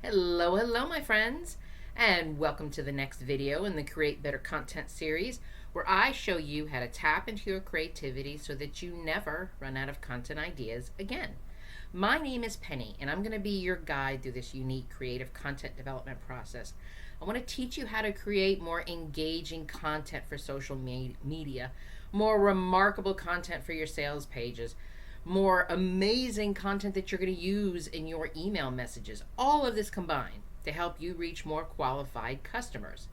Hello, my friends, and welcome to the next video in the Create Better Content series, where I show you how to tap into your creativity so that you never run out of content ideas again. My name is Penny, and I'm going to be your guide through this unique creative content development process. I want to teach you how to create more engaging content for social media, more remarkable content for your sales pages, more amazing content that you're going to use in your email messages. All of this combined to help you reach more qualified customers.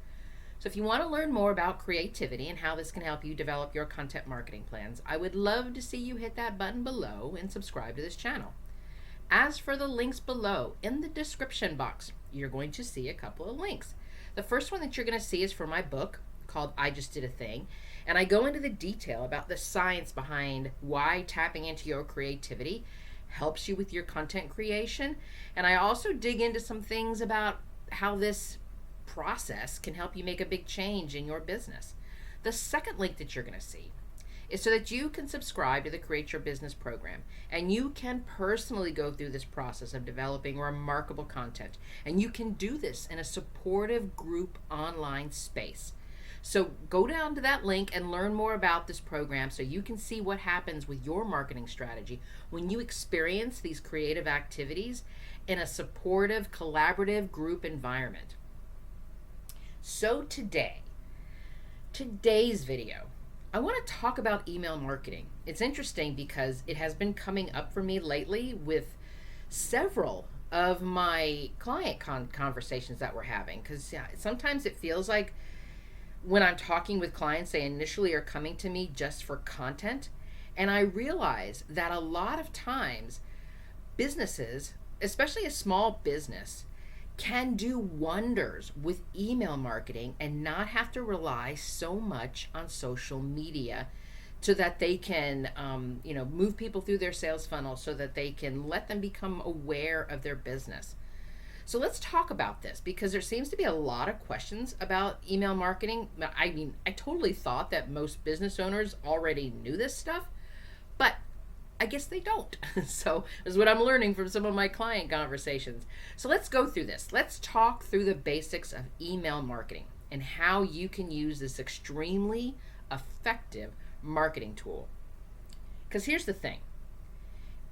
So if you want to learn more about creativity and how this can help you develop your content marketing plans, I would love to see you hit that button below and subscribe to this channel. As for the links below, in the description box, you're going to see a couple of links. The first one that you're going to see is for my book called I Just Did a Thing. And I go into the detail about the science behind why tapping into your creativity helps you with your content creation. And I also dig into some things about how this process can help you make a big change in your business. The second link that you're going to see is so that you can subscribe to the Create Your Business program, and you can personally go through this process of developing remarkable content. And you can do this in a supportive group online space. So go down to that link and learn more about this program so you can see what happens with your marketing strategy when you experience these creative activities in a supportive, collaborative group environment. So today's video, I want to talk about email marketing. It's interesting because it has been coming up for me lately with several of my client conversations that we're having, because sometimes it feels like when I'm talking with clients, they initially are coming to me just for content. And I realize that a lot of times businesses, especially a small business, can do wonders with email marketing and not have to rely so much on social media so that they can move people through their sales funnel so that they can let them become aware of their business. So let's talk about this, because there seems to be a lot of questions about email marketing. I mean, I totally thought that most business owners already knew this stuff, but I guess they don't. So this is what I'm learning from some of my client conversations. So let's go through this. Let's talk through the basics of email marketing and how you can use this extremely effective marketing tool. Because here's the thing.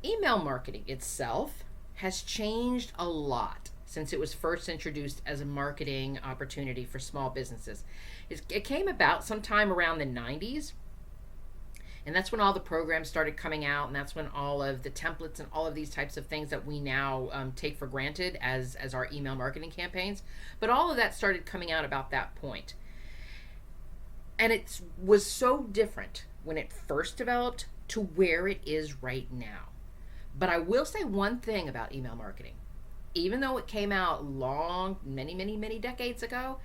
Email marketing itself has changed a lot since it was first introduced as a marketing opportunity for small businesses. It came about sometime around the 90s, and that's when all the programs started coming out, and that's when all of the templates and all of these types of things that we now take for granted as our email marketing campaigns. But all of that started coming out about that point. And it was so different when it first developed to where it is right now. But I will say one thing about email marketing. Even though it came out many decades ago,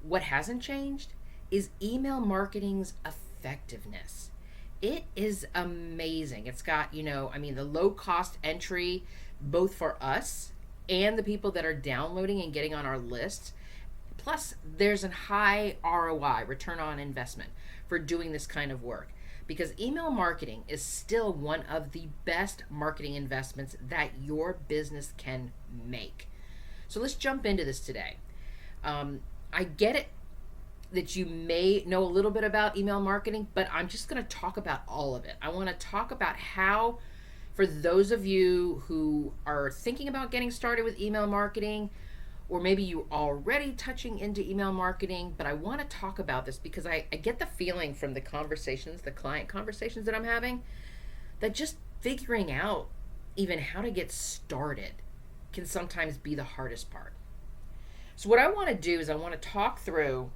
what hasn't changed is email marketing's effectiveness. It is amazing. It's got, the low cost entry, both for us and the people that are downloading and getting on our lists. Plus, there's a high ROI, return on investment, for doing this kind of work. Because email marketing is still one of the best marketing investments that your business can make. So let's jump into this today. I get it that you may know a little bit about email marketing, but I'm just going to talk about all of it. I want to talk about how, for those of you who are thinking about getting started with email marketing, or maybe you're already touching into email marketing, but I want to talk about this because I get the feeling from the client conversations that I'm having, that just figuring out even how to get started can sometimes be the hardest part. So what I want to do is I want to talk through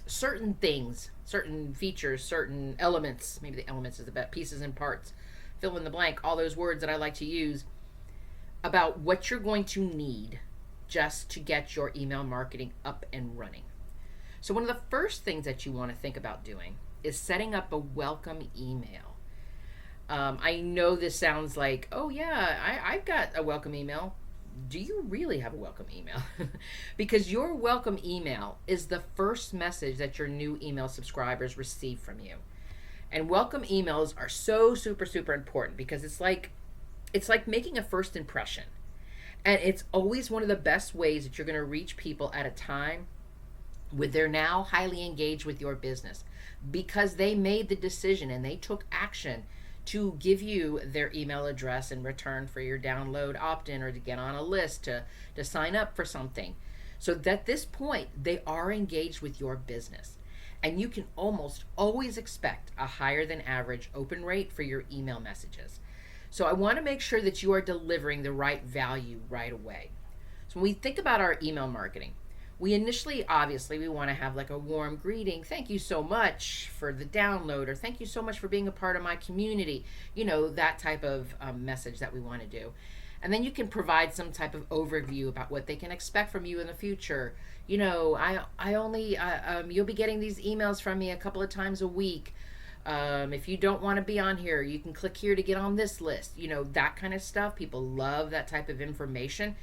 certain things, certain features, certain elements, maybe the elements is about pieces and parts, fill in the blank, all those words that I like to use, about what you're going to need just to get your email marketing up and running. So one of the first things that you want to think about doing is setting up a welcome email. I know this sounds like, oh yeah, I've got a welcome email. Do you really have a welcome email? Because your welcome email is the first message that your new email subscribers receive from you. And welcome emails are so super important because it's like making a first impression. And it's always one of the best ways that you're going to reach people at a time when they're now highly engaged with your business because they made the decision and they took action to give you their email address in return for your download opt-in or to get on a list to sign up for something. So at this point, they are engaged with your business. And you can almost always expect a higher than average open rate for your email messages. So I want to make sure that you are delivering the right value right away. So when we think about our email marketing, we initially, obviously, we want to have like a warm greeting. Thank you so much for the download, or thank you so much for being a part of my community. That type of message that we want to do. And then you can provide some type of overview about what they can expect from you in the future. I only, you'll be getting these emails from me a couple of times a week. If you don't want to be on here, you can click here to get on this list. That kind of stuff. People love that type of information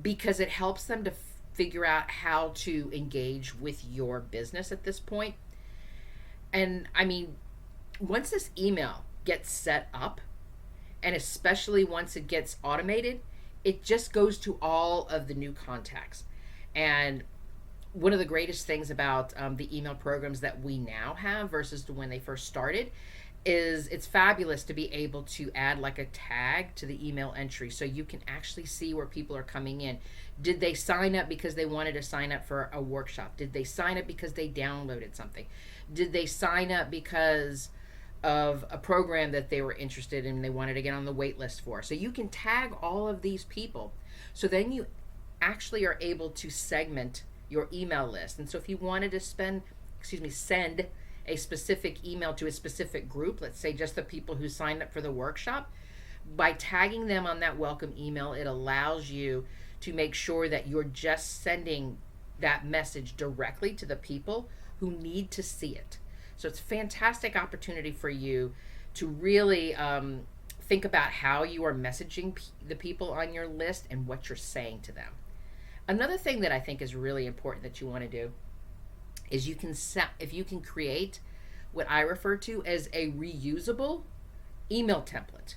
because it helps them to figure out how to engage with your business at this point. And I mean, once this email gets set up, and especially once it gets automated, it just goes to all of the new contacts. And one of the greatest things about the email programs that we now have versus when they first started is it's fabulous to be able to add like a tag to the email entry so you can actually see where people are coming in. Did they sign up because they wanted to sign up for a workshop? Did they sign up because they downloaded something? Did they sign up because of a program that they were interested in and they wanted to get on the wait list for? So you can tag all of these people. So then you actually are able to segment your email list. And so if you wanted to send a specific email to a specific group, let's say just the people who signed up for the workshop, by tagging them on that welcome email, it allows you to make sure that you're just sending that message directly to the people who need to see it. So it's a fantastic opportunity for you to really think about how you are messaging the people on your list and what you're saying to them. Another thing that I think is really important that you want to do is if you can create what I refer to as a reusable email template.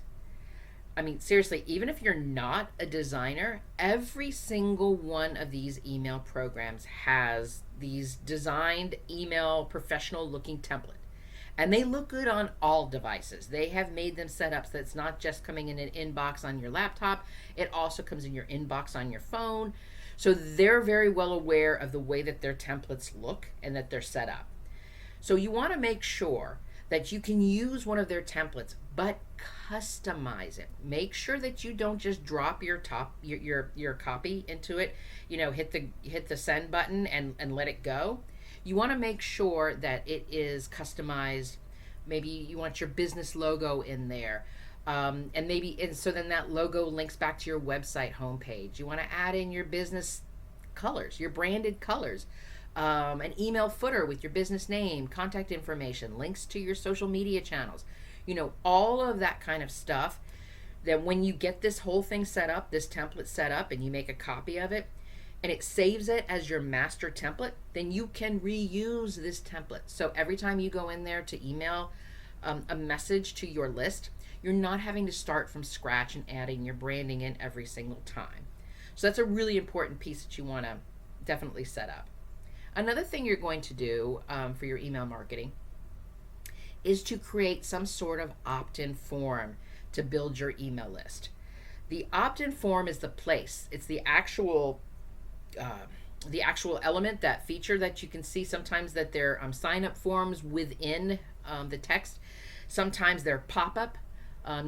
I mean, seriously, even if you're not a designer, every single one of these email programs has these designed email professional looking template. And they look good on all devices. They have made them set up so it's not just coming in an inbox on your laptop. It also comes in your inbox on your phone. So they're very well aware of the way that their templates look and that they're set up. So you want to make sure that you can use one of their templates, but customize it. Make sure that you don't just drop your copy into it, hit the send button and let it go. You want to make sure that it is customized. Maybe you want your business logo in there. And so then that logo links back to your website homepage. You want to add in your business colors, your branded colors, an email footer with your business name, contact information, links to your social media channels, all of that kind of stuff. That when you get this whole thing set up, this template set up, and you make a copy of it, and it saves it as your master template, then you can reuse this template. So every time you go in there to email a message to your list, you're not having to start from scratch and adding your branding in every single time. So that's a really important piece that you want to definitely set up. Another thing you're going to do for your email marketing is to create some sort of opt-in form to build your email list. The opt-in form is the place. It's the actual element, that feature that you can see. Sometimes that they're sign-up forms within the text. Sometimes they're pop-up. When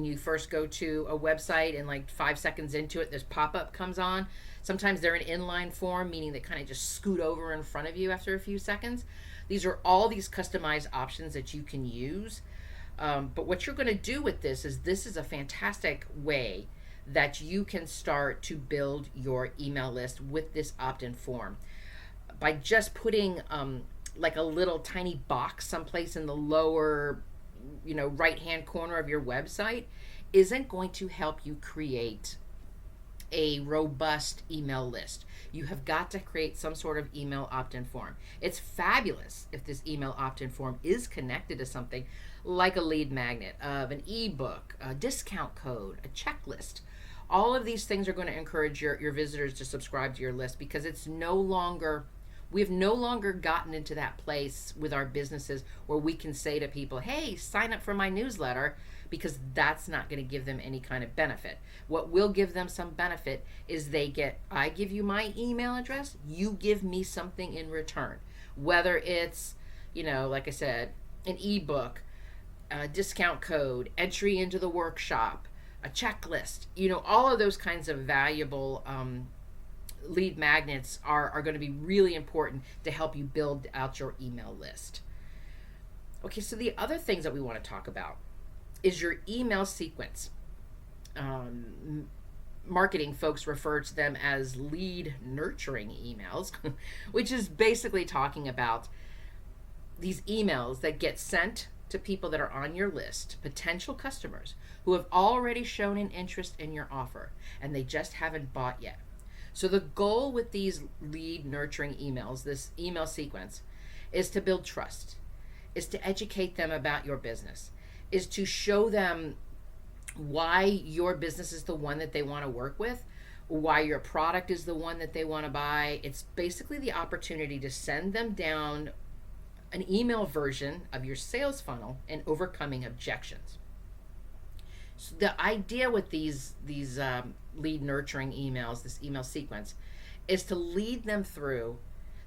you first go to a website and like 5 seconds into it, this pop-up comes on. Sometimes they're an inline form, meaning they kind of just scoot over in front of you after a few seconds. These are all these customized options that you can use. But what you're going to do with this is a fantastic way that you can start to build your email list with this opt-in form. By just putting like a little tiny box someplace in the lower right-hand corner of your website isn't going to help you create a robust email list. You have got to create some sort of email opt-in form. It's fabulous if this email opt-in form is connected to something like a lead magnet of an ebook, a discount code, a checklist. All of these things are going to encourage your visitors to subscribe to your list, because it's no longer, we've no longer gotten into that place with our businesses where we can say to people, hey, sign up for my newsletter, because that's not going to give them any kind of benefit. What will give them some benefit is I give you my email address, you give me something in return. Whether it's, like I said, an ebook, a discount code, entry into the workshop, a checklist, all of those kinds of valuable lead magnets are going to be really important to help you build out your email list. Okay, so the other things that we want to talk about is your email sequence. Marketing folks refer to them as lead nurturing emails, which is basically talking about these emails that get sent to people that are on your list, potential customers who have already shown an interest in your offer and they just haven't bought yet. So the goal with these lead nurturing emails, this email sequence, is to build trust, is to educate them about your business, is to show them why your business is the one that they want to work with, why your product is the one that they want to buy. It's basically the opportunity to send them down an email version of your sales funnel and overcoming objections. So the idea with these lead nurturing emails, this email sequence, is to lead them through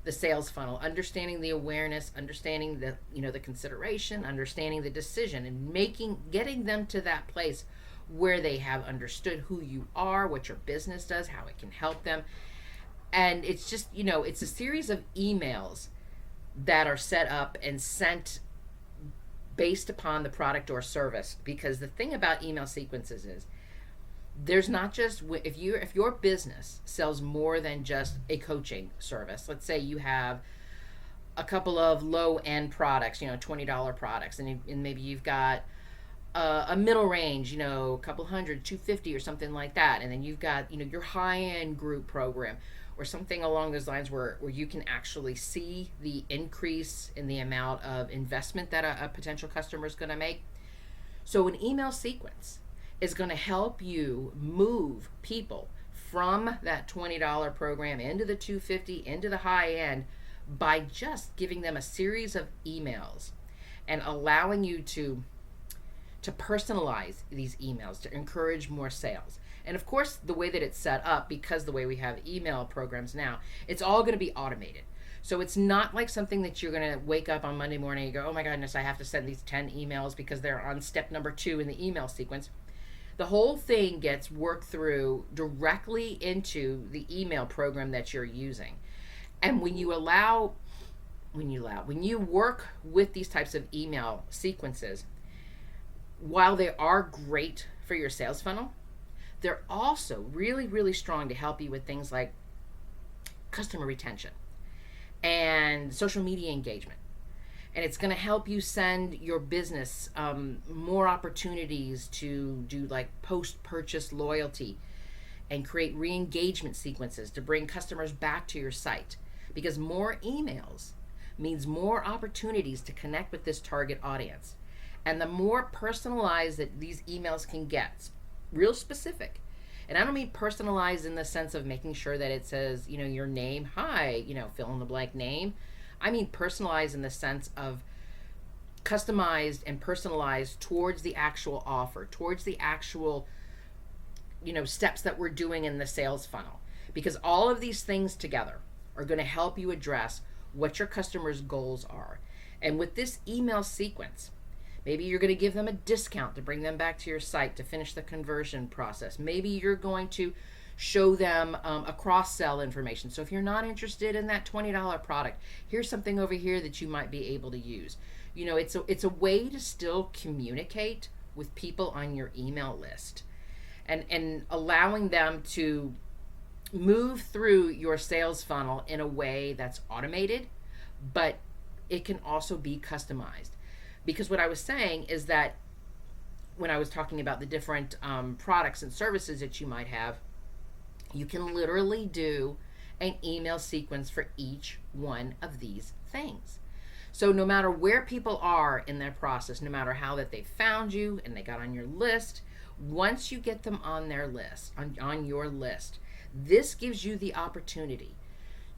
the sales funnel, understanding the awareness, understanding the the consideration, understanding the decision, and getting them to that place where they have understood who you are, what your business does, how it can help them. And it's just, it's a series of emails that are set up and sent based upon the product or service. Because the thing about email sequences is there's not just, if your business sells more than just a coaching service, let's say you have a couple of low end products, $20 products, and maybe you've got a middle range, a couple hundred, 250 or something like that, and then you've got your high end group program or something along those lines where you can actually see the increase in the amount of investment that a potential customer is going to make. So an email sequence is going to help you move people from that $20 program into the $250, into the high end, by just giving them a series of emails and allowing you to personalize these emails to encourage more sales. And of course, the way that it's set up, because the way we have email programs now, it's all going to be automated. So it's not like something that you're going to wake up on Monday morning and go, oh my goodness, I have to send these 10 emails because they're on step number 2 in the email sequence. The whole thing gets worked through directly into the email program that you're using. And when you work with these types of email sequences, while they are great for your sales funnel, they're also really, really strong to help you with things like customer retention and social media engagement. And it's going to help you send your business more opportunities to do like post-purchase loyalty and create re-engagement sequences to bring customers back to your site. Because more emails means more opportunities to connect with this target audience. And the more personalized that these emails can get, real specific. And I don't mean personalized in the sense of making sure that it says, your name, hi, fill in the blank name. I mean personalized in the sense of customized and personalized towards the actual offer, towards the actual, steps that we're doing in the sales funnel. Because all of these things together are going to help you address what your customers' goals are. And with this email sequence, maybe you're going to give them a discount to bring them back to your site to finish the conversion process. Maybe you're going to show them a cross-sell information. So if you're not interested in that $20 product, here's something over here that you might be able to use. It's a way to still communicate with people on your email list and allowing them to move through your sales funnel in a way that's automated, but it can also be customized. Because what I was saying is that when I was talking about the different products and services that you might have, you can literally do an email sequence for each one of these things. So no matter where people are in their process, no matter how that they found you and they got on your list, Once you get them on their list, on your list, this gives you the opportunity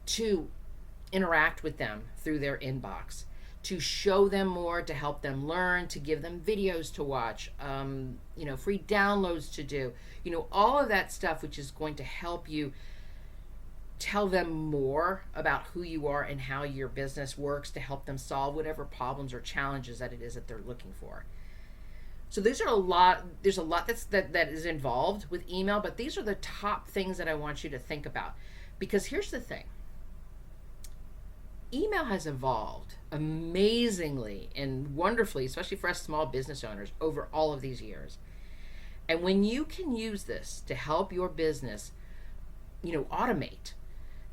to interact with them through their inbox, to show them more, to help them learn, to give them videos to watch, free downloads to do, all of that stuff, which is going to help you tell them more about who you are and how your business works, to help them solve whatever problems or challenges that it is that they're looking for. So there's a lot that is involved with email, but these are the top things that I want you to think about. Because here's the thing. Email has evolved amazingly and wonderfully, especially for us small business owners, over all of these years. And when you can use this to help your business, automate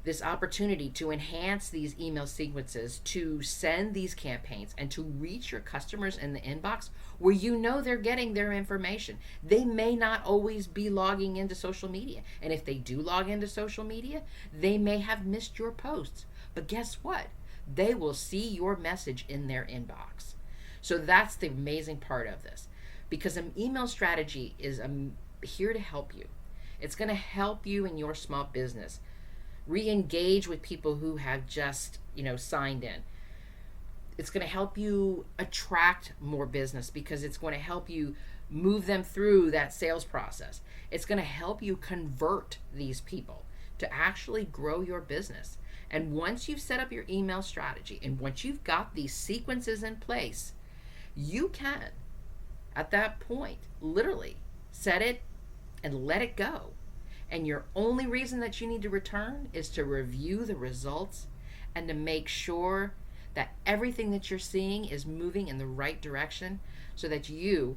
this opportunity to enhance these email sequences, to send these campaigns, and to reach your customers in the inbox where they're getting their information. They may not always be logging into social media. And if they do log into social media, they may have missed your posts. But guess what? They will see your message in their inbox. So that's the amazing part of this. Because an email strategy is here to help you. It's going to help you in your small business re-engage with people who have just, signed in. It's going to help you attract more business because it's going to help you move them through that sales process. It's going to help you convert these people to actually grow your business. And once you've set up your email strategy and once you've got these sequences in place, you can, at that point, literally set it and let it go. And your only reason that you need to return is to review the results and to make sure that everything that you're seeing is moving in the right direction so that you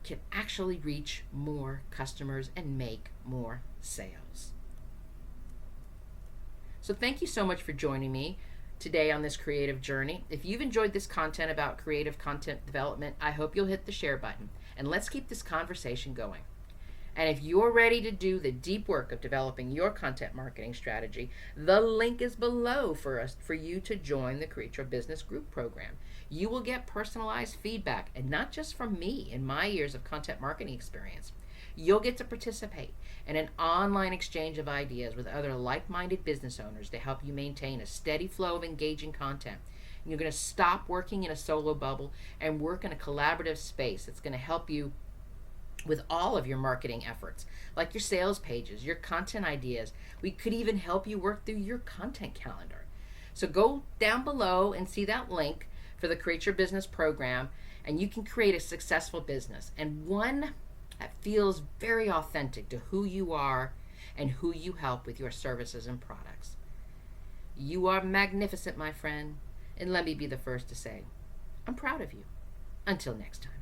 can actually reach more customers and make more sales. So thank you so much for joining me today on this creative journey. If you've enjoyed this content about creative content development, I hope you'll hit the share button and let's keep this conversation going. And if you're ready to do the deep work of developing your content marketing strategy, the link is below for you to join the Create Your Business Group program. You will get personalized feedback, and not just from me in my years of content marketing experience. You'll get to participate in an online exchange of ideas with other like-minded business owners to help you maintain a steady flow of engaging content. And you're going to stop working in a solo bubble and work in a collaborative space that's going to help you with all of your marketing efforts, like your sales pages, your content ideas. We could even help you work through your content calendar. So go down below and see that link for the Create Your Business program, and you can create a successful business, and one that feels very authentic to who you are and who you help with your services and products. You are magnificent, my friend, and let me be the first to say, I'm proud of you. Until next time.